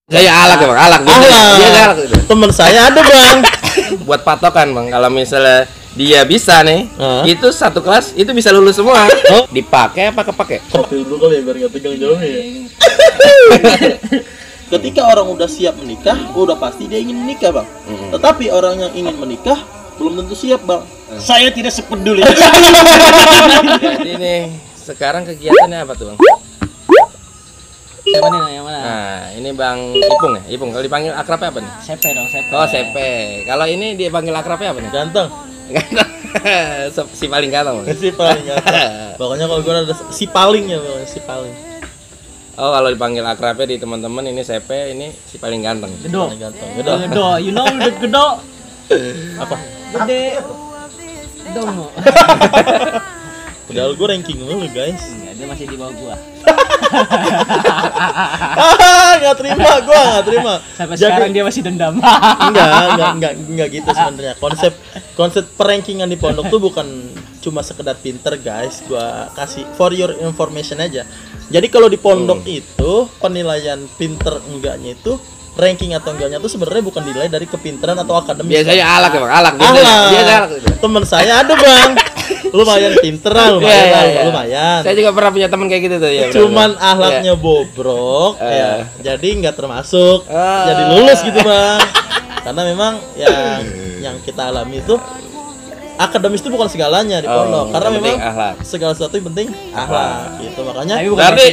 Saya alak ya bang, alak. Dia alak gitu. Temen saya ada bang. Buat patokan bang, kalau misalnya dia bisa nih, itu satu kelas itu bisa lulus semua. Dipakai apa kepake? Kopi dulu kali ya biar nggak tegang jauhnya ya. Ketika orang udah siap menikah, udah pasti dia ingin menikah bang. Tetapi orang yang ingin menikah belum tentu siap bang. Saya tidak sepeduli. Jadi nih sekarang kegiatannya apa tuh bang? Siapa nih yang mana? Nah ini bang Ipung ya, Ipung. Kalau dipanggil akrabnya apa nih? Sepe dong, Sepe. Oh Sepe. Kalau ini dipanggil akrabnya apa nih? Ganteng. Si paling ganteng bang. Si paling ganteng. Pokoknya kalau gue ada si paling ya bang, si paling. Oh kalau dipanggil akrabnya di teman-teman ini Sepe, ini si paling ganteng. Gedo. Paling ganteng. Gedo. You know the gedo. Apa? Gede. Domo. Padahal gue ranking dulu guys. Enggak, dia masih di bawah gua. Nggak terima. Sampai sekarang dia masih dendam. Enggak gitu sebenarnya. Konsep perankingan di pondok tuh bukan cuma sekedar pinter guys. Gua kasih for your information aja. Jadi kalau di pondok itu penilaian pinter enggaknya itu ranking atau enggaknya tuh sebenarnya bukan dinilai dari kepintaran atau akademis. Biasanya alak ya bang, alak. Dia alak. Temen saya ada bang, lumayan pinter lah, lumayan. Saya juga pernah punya teman kayak gitu tuh ya. Cuman ahlaknya bobrok, ya. Jadi nggak termasuk, jadi lulus gitu bang. Karena memang yang kita alami itu akademis itu bukan segalanya di pondok. Karena memang segala sesuatu yang penting akhlak gitu. Makanya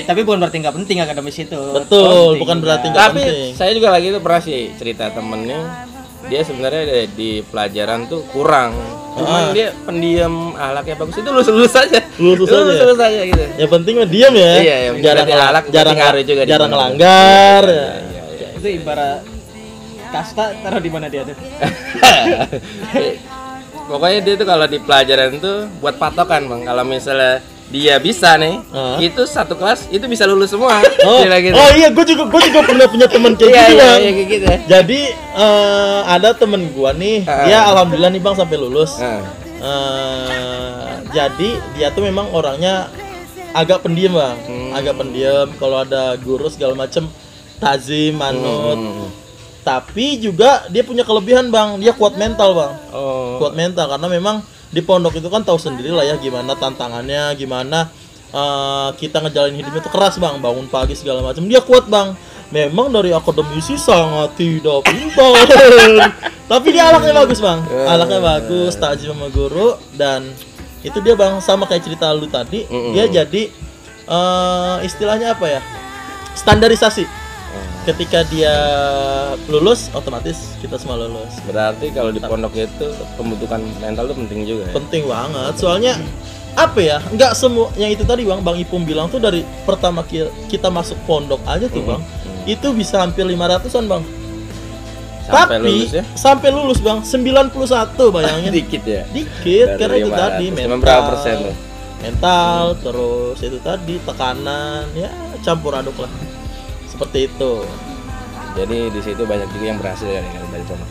tapi bukan berarti nggak penting akademis itu. Betul, bukan berarti nggak penting. Tapi saya juga lagi tuh pernah sih cerita temennya, dia sebenarnya di pelajaran tuh kurang. Cuman dia pendiam, akhlaknya bagus, itu lulus saja. Lulus saja gitu. Yang penting mah diam ya. Iya, jarang ngelanggar. Itu ibarat kasta, taruh di mana dia tuh? Pokoknya dia tuh kalau di pelajaran tuh buat patokan bang. Kalau misalnya dia bisa nih, itu satu kelas itu bisa lulus semua. Gitu. Oh iya, gue juga pernah punya teman kayak gitu bang. Iya, kayak gitu. Jadi ada temen gue nih, dia alhamdulillah nih bang sampai lulus. Jadi dia tuh memang orangnya agak pendiam bang, agak pendiam. Kalau ada guru segala macem tazim, manut. Tapi juga dia punya kelebihan bang, dia kuat mental bang. Kuat mental karena memang di pondok itu kan tahu sendiri lah ya gimana tantangannya, gimana kita ngejalanin hidupnya itu keras bang, bangun pagi segala macam. Dia kuat bang. Memang dari akademisi sangat tidak pintar, tapi dia alaknya bagus bang, alaknya bagus, takjil sama guru. Dan itu dia bang, sama kayak cerita lu tadi, dia jadi istilahnya apa ya, standarisasi. Ketika dia lulus, otomatis kita semua lulus. Berarti kalau di pondok itu pembentukan mental itu penting juga ya? Penting banget, soalnya apa ya, nggak semua yang itu tadi bang Ipum bilang tuh dari pertama kita masuk pondok aja tuh bang, itu bisa hampir 500-an bang. Sampai Tapi lulus ya? Sampai lulus bang, 91 bayangin. Dikit ya? Dikit, karena itu tadi mental. Berapa persen tuh? Mental, terus itu tadi tekanan, ya campur aduk lah. Seperti itu. Jadi di situ banyak juga yang berhasil ya dari pondok.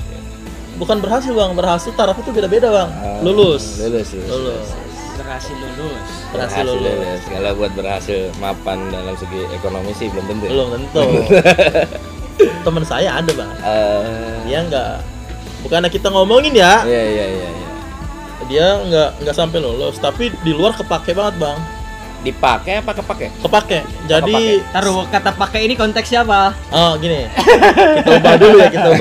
Bukan berhasil bang, berhasil taraf itu beda-beda bang. Lulus. Berhasil lulus. Kalau buat berhasil mapan dalam segi ekonomi sih belum tentu. Belum tentu. Temen saya ada bang. Dia bukannya kita ngomongin ya. Iya. Dia nggak sampai lulus, tapi di luar kepake banget bang. Dipakai apa kepake? Kepake. Jadi taruh kata pakai ini konteksnya apa? Oh gini, kita ubah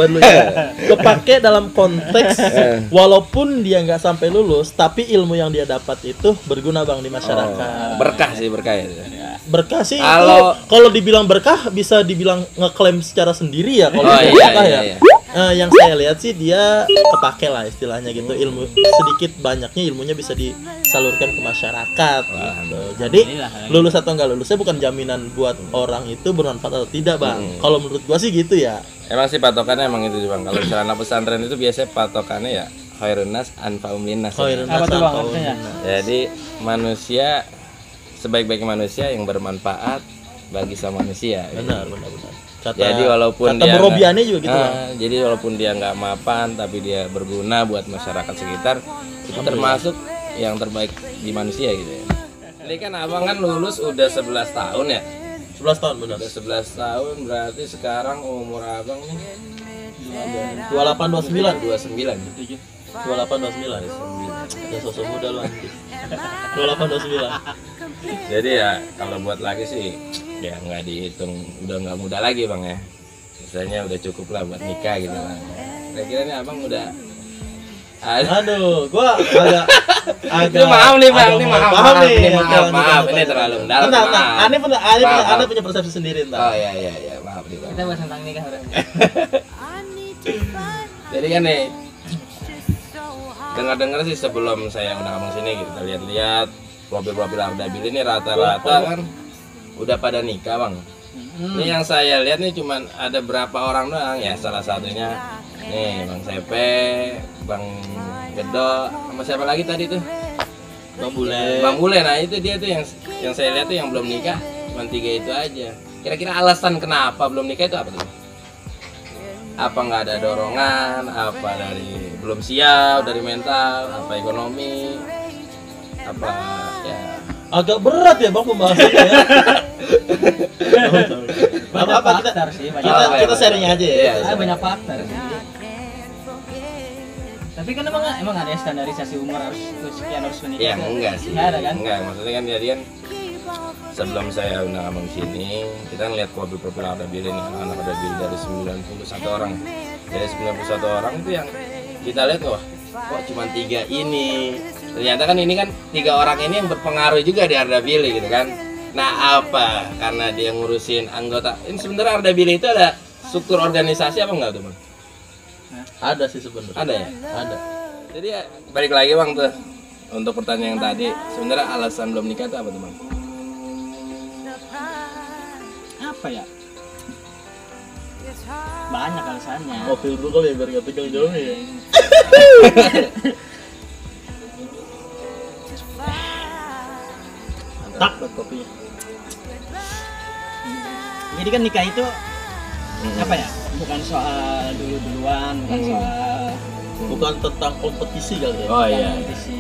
dulu ya. Kepake dalam konteks walaupun dia nggak sampai lulus, tapi ilmu yang dia dapat itu berguna bang di masyarakat. Berkah ya. Berkah sih. Kalau dibilang berkah bisa dibilang ngeklaim secara sendiri ya. Kalau berkah ya. Yang saya lihat sih dia kepake lah istilahnya gitu, ilmu sedikit banyaknya ilmunya bisa disalurkan ke masyarakat gitu. Jadi lulus atau enggak lulusnya bukan jaminan buat orang itu bermanfaat atau tidak bang. Kalau menurut gua sih gitu ya. Emang sih patokannya emang itu bang. Kalau sarana pesantren itu biasanya patokannya ya khairun nas anfa'um linnas. Jadi manusia sebaik-baiknya manusia yang bermanfaat bagi sama manusia. Benar. Jadi walaupun dia merobiannya juga gitu jadi walaupun dia nggak mapan tapi dia berguna buat masyarakat sekitar, itu termasuk yang terbaik di manusia gitu ya. Jadi kan abang kan lulus udah 11 tahun ya. 11 tahun benar. Udah 11 tahun berarti sekarang umur abang nih 28 29. 29. 28 29. Ya sosok muda lu anjing. 28 29. Jadi ya kalau buat laki sih ya nggak dihitung, udah nggak muda lagi bang ya. Misalnya udah cukup lah buat nikah gitu lah. Kira-kira nih abang udah Aduh, gua agak Ini maaf nih bang, ini maaf maaf, ini terlalu dalam. Nah, Anda punya persepsi sendiri entar. Oh iya, maaf nih bang. Kita bahas tentang nikah udah. Jadi kan nih, dengar sih sebelum saya undang abang sini kita lihat-lihat profil Ardabil ini rata-rata kan udah pada nikah bang. Ini yang saya lihat nih cuman ada berapa orang doang ya, salah satunya nih Bang Sepe, Bang Gedo, sama siapa lagi tadi tuh? Bang Bule. Bang Bule, nah itu dia tuh yang saya lihat tuh yang belum nikah, cuma 3 itu aja. Kira-kira alasan kenapa belum nikah itu apa tuh? Apa nggak ada dorongan? Apa dari belum siap, dari mental, apa ekonomi? Apa ya? Agak berat ya bang pembahasannya ya. Apa kita sharing aja ya. Banyak faktor sih. Tapi kan emang ada standarisasi umur harus sekian harus menikah. Ya enggak sih. Enggak ada kan? Enggak, maksudnya kan jadi kan sebelum saya undang abang sini, kita ngeliat profil Ardabil ini, anak-anak Ardabil dari 91 orang. Dari 91 orang itu yang kita lihat wah, kok cuma 3 ini. Ternyata kan ini kan 3 orang ini yang berpengaruh juga di Ardabil gitu kan. Nah apa? Karena dia ngurusin anggota. Ini sebenarnya Ardabil itu ada struktur organisasi apa enggak tuh bang? Ada sih sebenarnya. Ada ya? Ada. Jadi ya balik lagi bang tuh untuk pertanyaan yang tadi, sebenarnya alasan belum nikah itu apa tuh bang? Apa ya? Banyak alasannya. Mobil dulu kali ya biar gak tegang jauh ya. Mantap buat kopinya. Jadi kan nikah itu apa ya? Bukan soal duluan, Bukan tentang kompetisi kali ya. Oh iya. kompetisi.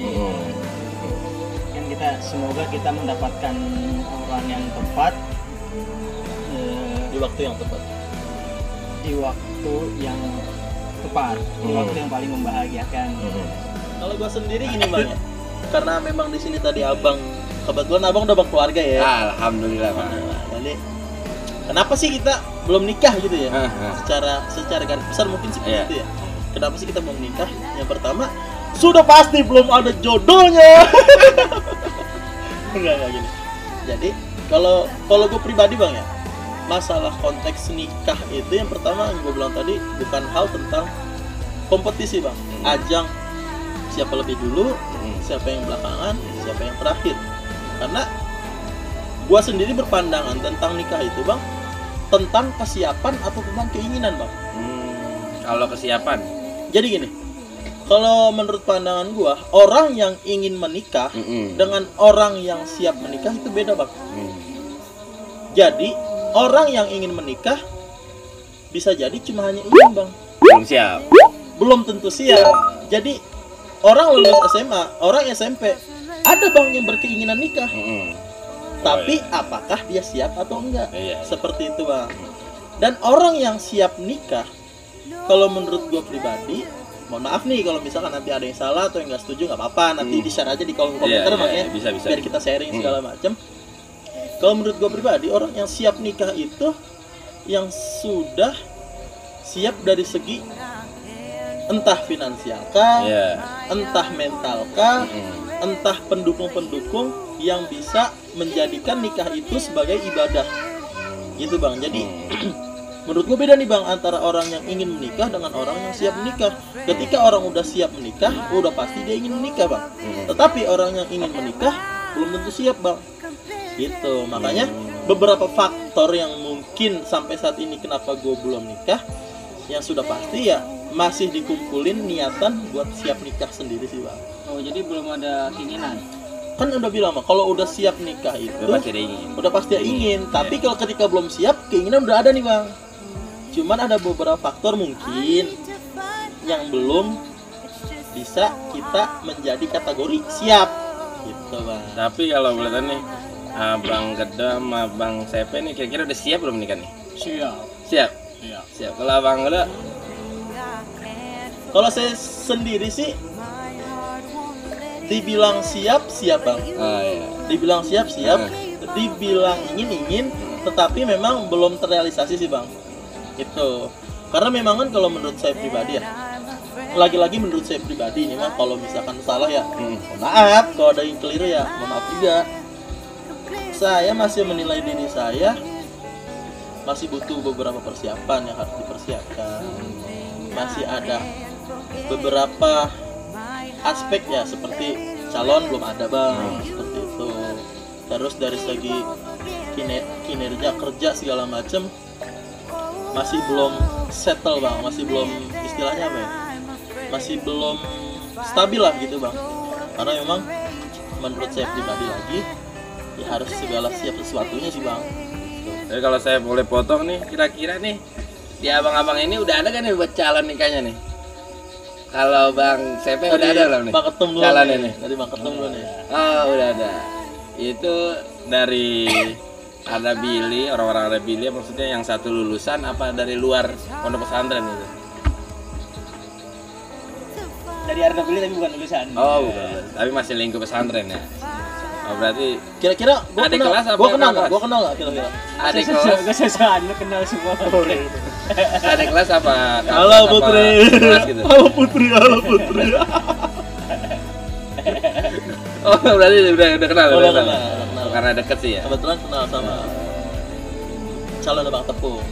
Kan kita semoga kita mendapatkan orang yang tepat Di waktu yang tepat. di waktu yang tepat, di waktu yang paling membahagiakan. Kalau gua sendiri gini bang ya, karena memang di sini tadi abang, kebetulan abang udah berkeluarga ya. Alhamdulillah pak. Jadi kenapa sih kita belum nikah gitu ya? Secara garis besar mungkin seperti itu ya. Kenapa sih kita belum nikah? Yang pertama, sudah pasti belum ada jodohnya. Enggak gini. Jadi kalau gue pribadi bang ya, masalah konteks nikah itu yang pertama yang gue bilang tadi bukan hal tentang kompetisi bang, ajang siapa lebih dulu, siapa yang belakangan, siapa yang terakhir. Karena gue sendiri berpandangan tentang nikah itu bang, tentang kesiapan atau tentang keinginan bang. Kalau kesiapan, jadi gini, kalau menurut pandangan gue, orang yang ingin menikah dengan orang yang siap menikah itu beda bang. Jadi orang yang ingin menikah bisa jadi cuma hanya ingin bang, belum siap, belum tentu siap. Jadi orang lulus SMA, orang SMP, ada bang yang berkeinginan nikah, tapi apakah dia siap atau enggak? Seperti itu bang. Dan orang yang siap nikah, kalau menurut gue pribadi, mohon maaf nih kalau misalkan nanti ada yang salah atau yang nggak setuju, nggak apa-apa, nanti di-share aja di kolom komentar bang ya, bisa. biar kita sharing segala macam. Kalau menurut gue pribadi, orang yang siap nikah itu yang sudah siap dari segi entah finansial kah, entah mental kah, entah pendukung-pendukung yang bisa menjadikan nikah itu sebagai ibadah. Gitu bang. Jadi menurut gue beda nih bang antara orang yang ingin menikah dengan orang yang siap menikah. Ketika orang udah siap menikah, udah pasti dia ingin menikah bang. Tetapi orang yang ingin menikah belum tentu siap bang. Gitu. Makanya beberapa faktor yang mungkin sampai saat ini kenapa gue belum nikah, yang sudah pasti ya masih dikumpulin niatan buat siap nikah sendiri sih bang. Oh jadi belum ada keinginan? Kan udah bilang bang, kalau udah siap nikah itu udah pasti ingin. Tapi kalau ketika belum siap, keinginan udah ada nih bang. Cuman ada beberapa faktor mungkin yang belum bisa kita menjadi kategori siap gitu bang. Tapi kalau boleh tanya nih, Abang Gedam, Abang Sepe nih kira-kira udah siap belum nikah nih? Siap. Siap. Iya. Siap. Kalau Abang Geda Kalau saya sendiri sih dibilang siap bang, oh iya. dibilang siap, dibilang ingin, tetapi memang belum terrealisasi sih bang. Itu karena memang kan kalau menurut saya pribadi ya, lagi-lagi menurut saya pribadi ini mah kalau misalkan salah ya, mohon maaf. Kalau ada yang keliru ya, mohon maaf juga. Saya masih menilai diri saya masih butuh beberapa persiapan yang harus dipersiapkan. Masih ada beberapa aspek ya, seperti calon belum ada bang, seperti itu. Terus dari segi kinerja kerja segala macem masih belum settle bang, masih belum, istilahnya apa ya, masih belum stabil lah gitu bang. Karena memang menurut saya pribadi lagi ya harus segala siap sesuatunya sih bang. Jadi kalau saya boleh potong nih, kira-kira nih di abang-abang ini udah ada kan nih buat calon nikahnya nih? Kalau Bang Sepe udah ada belum nih? Bang Ketum dulu calonnya nih. Dari Bang Ketum dulu nih. Oh udah ada. Itu dari ada Billy, orang-orang ada Billy, maksudnya yang satu lulusan apa dari luar pondok pesantren itu? Dari Arda Beli tapi bukan lulusan. Oh bukan, tapi masih lingkup pesantren ya. Oh berarti Kira-kira gua adik kenal, kelas apa gua kenal kakak nggak? kelas? Gua kenal nggak kira-kira? adik kelas, Gue sesuatu kenal semua. adik kelas apa? kakak Halo kelas apa Putri. kelas gitu? Halo Putri, halo Putri. Oh berarti udah kenal, Udah kenal. kenal. Karena deket sih ya. Kebetulan kenal sama calon Bang Tepung.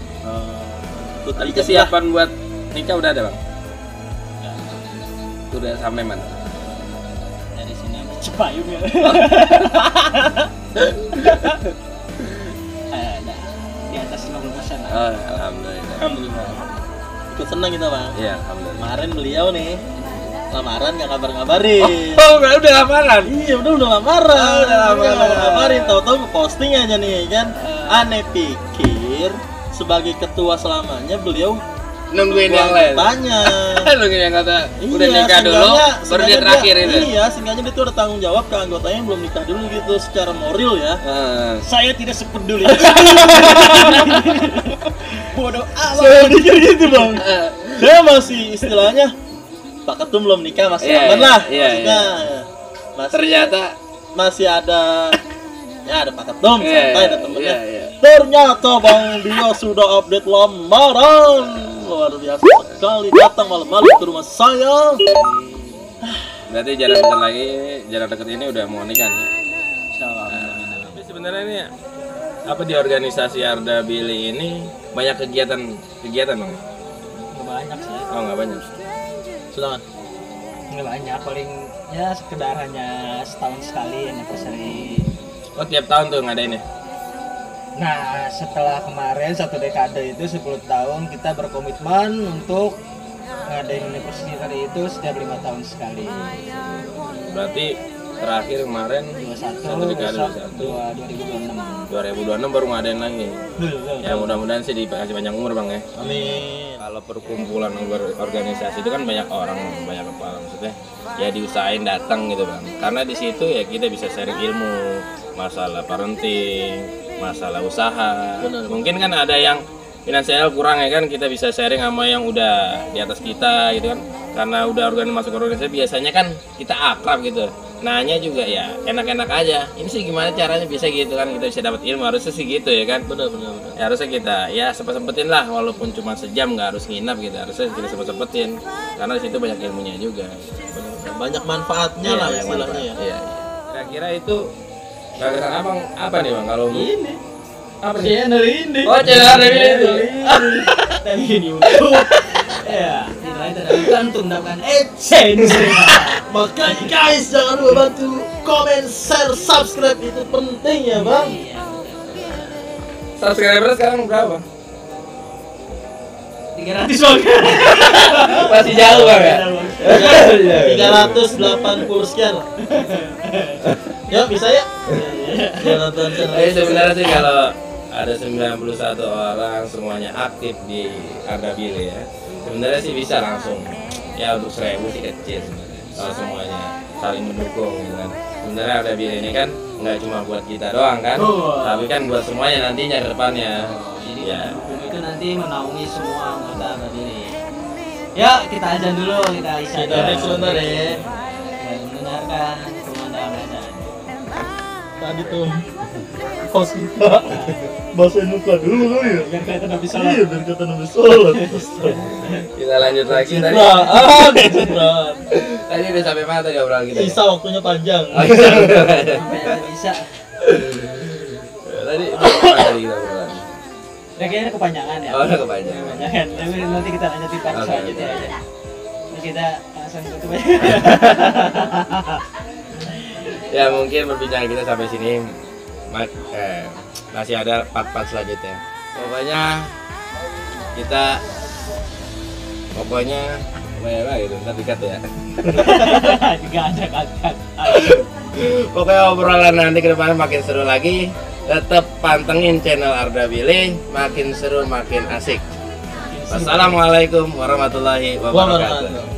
Putri Tadi kesiapan buat nikah udah ada bang? Udah sampai mana? Dari sini sampai Cipayung ya. Ada di atas 50% lah. Oh alhamdulillah. Alhamdulillah. Ikut senang kita bang. Iya alhamdulillah. Kemarin beliau nih lamaran nggak ngabarin. Oh udah lamaran? Iya udah lamaran. Udah lamaran. Nggak ngabarin. Tahu-tahu posting aja nih kan. Aneh pikir sebagai ketua selamanya beliau Nungguin yang lain. tanya. Nungguin yang kata udah Iya, nikah dulu, baru dia terakhir itu. Iya, seenggaknya dia tuh ada tanggung jawab ke anggotanya yang belum nikah dulu gitu secara moral ya. Saya tidak sepeduli. Bodoh amat. Saya pikir gitu bang. Saya masih istilahnya Pak Ketum belum nikah masih Iya, aman lah. iya, Maksudnya masih, Ternyata masih ada ya ada Pak Ketum, Iya, santai ada temennya. iya. Ternyata bang dia sudah update lamaran. Luar biasa sekali, datang malam-malam ke rumah saya. berarti jarak dekat lagi, jarak dekat ini udah mau nikah nih. Insyaallah. Tapi sebenarnya ini apa di organisasi Arda Billy ini banyak kegiatan bang? Nggak banyak sih. Oh nggak banyak. Silakan. Nggak banyak, paling ya sekedar hanya setahun sekali anniversary. Oh tiap tahun tuh ngadain ya? Nah, setelah kemarin 1 dekade itu 10 tahun kita berkomitmen untuk ngadain anniversary itu setiap 5 tahun sekali. Berarti terakhir kemarin 21, 2026. 2026 baru ngadain lagi. Ya mudah-mudahan sih dikasih panjang umur bang ya. Amin. Kalau perkumpulan organisasi itu kan banyak orang, banyak kepala, maksudnya ya diusahain datang gitu bang. Karena di situ ya kita bisa sharing ilmu, masalah parenting, masalah usaha. Benar. Mungkin kan ada yang finansial kurang ya kan, kita bisa sharing sama yang udah di atas kita gitu kan. Karena udah masuk organisasi biasanya kan kita akrab gitu. Nanya juga ya enak-enak aja. Ini sih gimana caranya bisa gitu kan, kita bisa dapat ilmu, harusnya sih gitu ya kan. Benar. Ya harusnya kita ya sempetin lah, walaupun cuma sejam, nggak harus nginap gitu, harusnya kita sempetin karena di situ banyak ilmunya juga. Banyak manfaatnya lah istilahnya ya. Iya. Kira-kira itu gagasan abang apa nih bang kalau Ini apa nih? channel ini. Oh channel ini. Dan ini YouTube. Ya, nilai tidak gantung dengan AdSense. Makanya guys jangan lupa bantu komen, share, subscribe, itu penting ya bang. Subscriber sekarang berapa? 300 bang. Masih jauh bang ya? 380 sekian. Ya bisa ya. Sebenarnya sih kalau ada 91 orang semuanya aktif di Arda Billy ya, sebenarnya sih bisa langsung ya, untuk 1000 sih kecil sebenarnya kalau semuanya saling mendukung gitu kan. Sebenarnya Arda Billy ini kan nggak cuma buat kita doang kan, tapi kan buat semuanya nantinya ke depannya. Jadi Ya. hukum itu nanti menaungi semua anggota Ardabili. Ya, kita ajan dulu, kita isya Kita break sebentar ya. dan mendengarkan pemandangan. Tadi tuh host kita bahasain muka dulu kali ya. Biar kelihatan habis Iya, sholat. biar kata Nabi sholat. Kita lanjut lagi tadi. Citraan. Tadi udah sampai mana tadi obrolan kita? Isa waktunya panjang. Oh, iya. Sampai ada bisa. Tadi apa tadi kita obrolan? Ya kayaknya kepanjangan ya. Oh, udah kepanjangan. Kepanjangan. Tapi nanti kita lanjut di part Oke, selanjutnya oke. aja. Ini kita langsung tutup aja. Ya mungkin perbincangan kita sampai sini. Masih ada part-part selanjutnya. Pokoknya apa gitu, ntar dikat ya. Juga ada kakak. Pokoknya obrolan nanti ke depan makin seru lagi. Tetap pantengin channel Ardabili, makin seru makin asik. Wassalamualaikum warahmatullahi wabarakatuh.